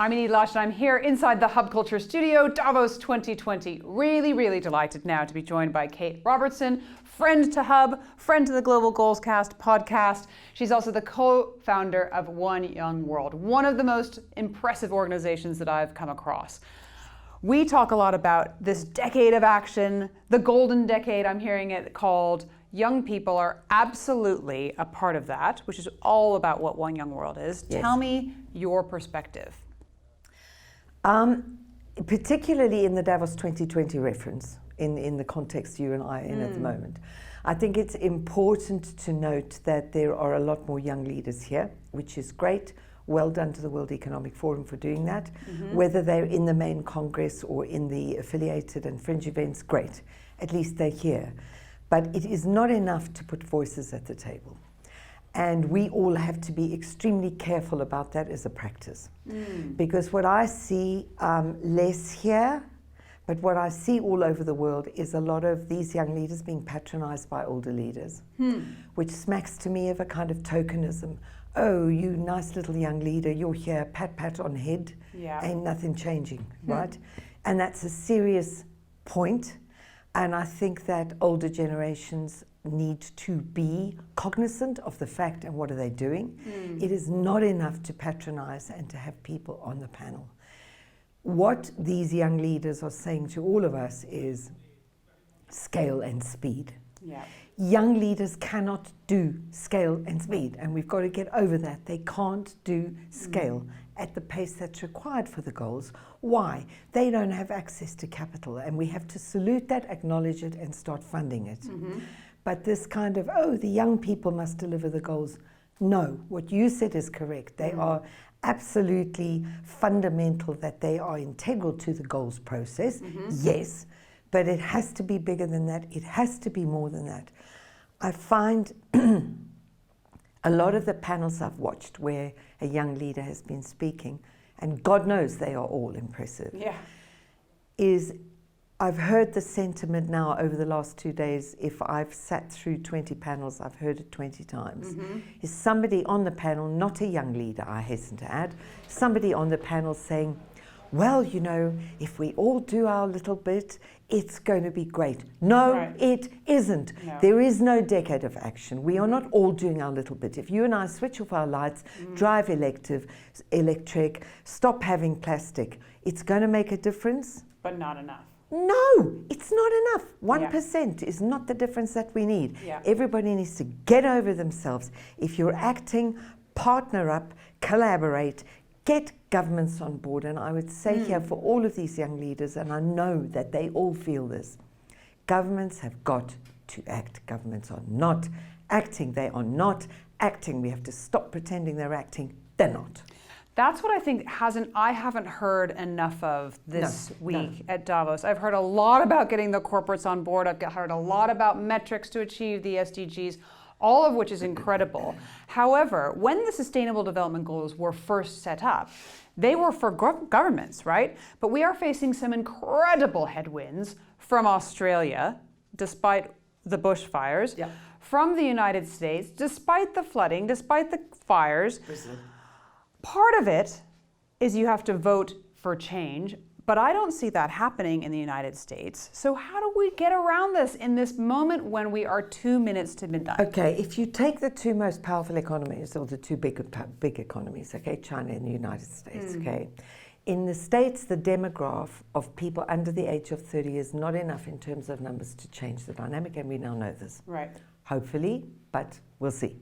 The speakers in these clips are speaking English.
I'm Edie Lush, and I'm here inside the Hub Culture studio, Davos 2020. Really delighted now to be joined by Kate Robertson, friend to Hub, friend to the Global Goals Cast podcast. She's also the co-founder of One Young World, one of the most impressive organizations that I've come across. We talk a lot about this decade of action, the golden decade, I'm hearing it called. Young people are absolutely a part of that, which is all about what One Young World is. Yes. Tell me your perspective. Particularly in the Davos 2020 reference, in the context you and I are in at the moment. I think it's important to note that there are a lot more young leaders here, which is great. Well done to the World Economic Forum for doing that. Whether they're in the main Congress or in the affiliated and fringe events, great. At least they're here. But it is not enough to put voices at the table. And we all have to be extremely careful about that as a practice. Because what I see less here, but what I see all over the world is a lot of these young leaders being patronized by older leaders, which smacks to me of a kind of tokenism. Oh, you nice little young leader, you're here, pat on head, ain't nothing changing, right? And that's a serious point. And I think that older generations need to be cognizant of the fact and what are they doing. It is not enough to patronize and to have people on the panel. What these young leaders are saying to all of us is scale and speed. Young leaders cannot do scale and speed, and we've got to get over that. They can't do scale at the pace that's required for the goals. Why? They don't have access to capital, and we have to salute that, acknowledge it, and start funding it. But this kind of, oh, the young people must deliver the goals. No, what you said is correct. They are absolutely fundamental, that they are integral to the goals process, yes, but it has to be bigger than that. It has to be more than that. I find a lot of the panels I've watched where a young leader has been speaking, and God knows they are all impressive, is I've heard the sentiment now over the last 2 days. If I've sat through 20 panels, I've heard it 20 times. Is somebody on the panel, not a young leader, I hasten to add, somebody on the panel saying, well, you know, if we all do our little bit, it's going to be great. No, it isn't. No. There is no decade of action. We are not all doing our little bit. If you and I switch off our lights, drive electric, stop having plastic, it's going to make a difference. But not enough. No, it's not enough. 1% is not the difference that we need. Everybody needs to get over themselves. If you're acting, partner up, collaborate, get governments on board. And I would say here for all of these young leaders, and I know that they all feel this, governments have got to act. Governments are not acting. They are not acting. We have to stop pretending they're acting. They're not. That's what I think I haven't heard enough of this week at Davos. I've heard a lot about getting the corporates on board. I've heard a lot about metrics to achieve the SDGs, all of which is incredible. However, when the Sustainable Development Goals were first set up, they were for governments, right? But we are facing some incredible headwinds from Australia, despite the bushfires, from the United States, despite the flooding, despite the fires. Part of it is you have to vote for change, but I don't see that happening in the United States. So how do we get around this in this moment when we are 2 minutes to midnight? Okay, if you take the two most powerful economies, or the two big economies, okay, China and the United States, okay. In the States, the demograph of people under the age of 30 is not enough in terms of numbers to change the dynamic, and we now know this. Right. Hopefully, but we'll see.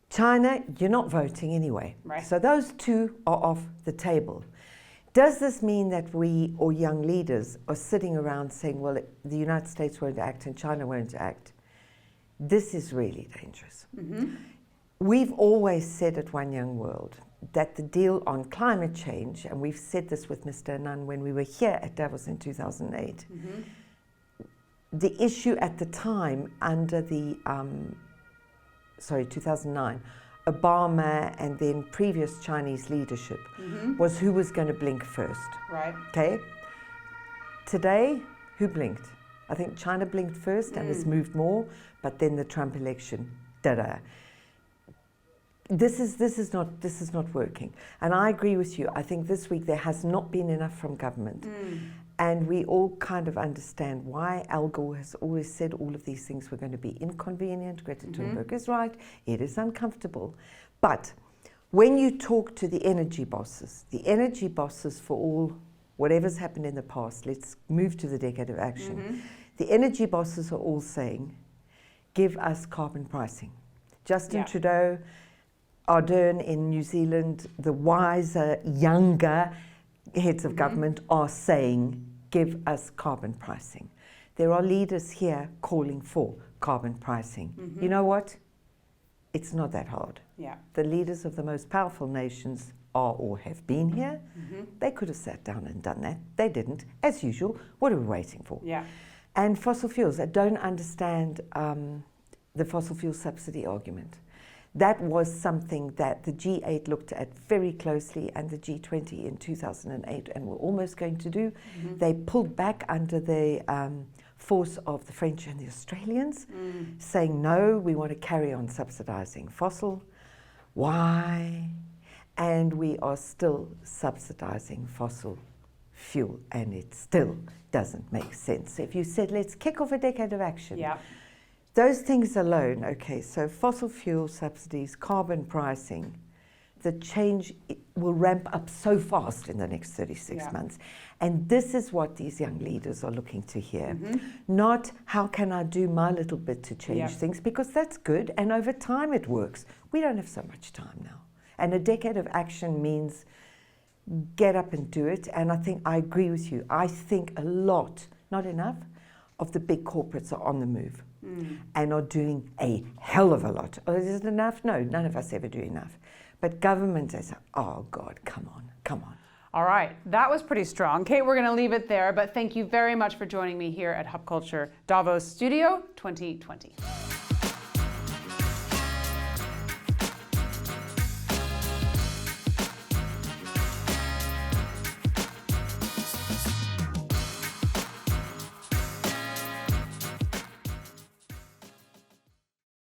China, you're not voting anyway. Right. So those two are off the table. Does this mean that we, or young leaders, are sitting around saying, well, the United States won't act and China won't act? This is really dangerous. We've always said at One Young World that the deal on climate change, and we've said this with Mr. Anand when we were here at Davos in 2008, the issue at the time under the 2009, Obama and then previous Chinese leadership was who was going to blink first. Right. Okay. Today, who blinked? I think China blinked first and has moved more, but then the Trump election, this is not working. And I agree with you. I think this week there has not been enough from government. And we all kind of understand why Al Gore has always said all of these things were going to be inconvenient. Greta Thunberg is right. It is uncomfortable. But when you talk to the energy bosses for all whatever's happened in the past, let's move to the decade of action. The energy bosses are all saying, give us carbon pricing. Justin Trudeau, Ardern in New Zealand, the wiser, younger heads of government are saying, give us carbon pricing. There are leaders here calling for carbon pricing. You know what? It's not that hard. The leaders of the most powerful nations are or have been here. They could have sat down and done that. They didn't. As usual, what are we waiting for? And fossil fuels, I don't understand the fossil fuel subsidy argument. That was something that the G8 looked at very closely, and the G20 in 2008, and were almost going to do. They pulled back under the force of the French and the Australians, saying, no, we want to carry on subsidizing fossil. Why? And we are still subsidizing fossil fuel, and it still doesn't make sense. If you said, let's kick off a decade of action, those things alone, okay, so fossil fuel subsidies, carbon pricing, the change will ramp up so fast in the next 36 months. And this is what these young leaders are looking to hear. Not, how can I do my little bit to change things, because that's good, and over time it works. We don't have so much time now. And a decade of action means get up and do it. And I think I agree with you. I think a lot, not enough, of the big corporates are on the move and are doing a hell of a lot. Oh, is it enough? No, none of us ever do enough. But government is, oh God, come on, come on. All right, that was pretty strong. Kate, we're going to leave it there, but thank you very much for joining me here at Hub Culture Davos Studio 2020.